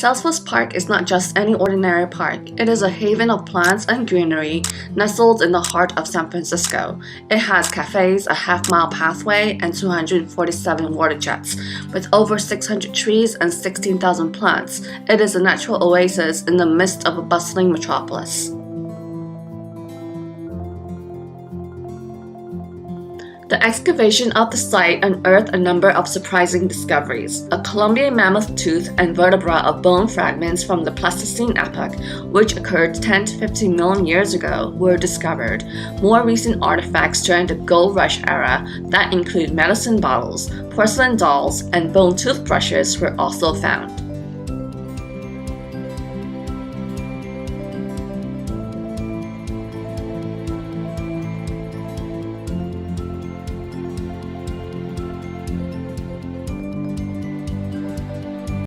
Salesforce Park is not just any ordinary park. It is a haven of plants and greenery nestled in the heart of San Francisco. It has cafes, a half-mile pathway, and 247 water jets. With over 600 trees and 16,000 plants, it is a natural oasis in the midst of a bustling metropolis. The excavation of the site unearthed a number of surprising discoveries. A Columbian mammoth tooth and vertebra of bone fragments from the Pleistocene epoch, which occurred 10 to 15 million years ago, were discovered. More recent artifacts during the Gold Rush era that include medicine bottles, porcelain dolls, and bone toothbrushes were also found.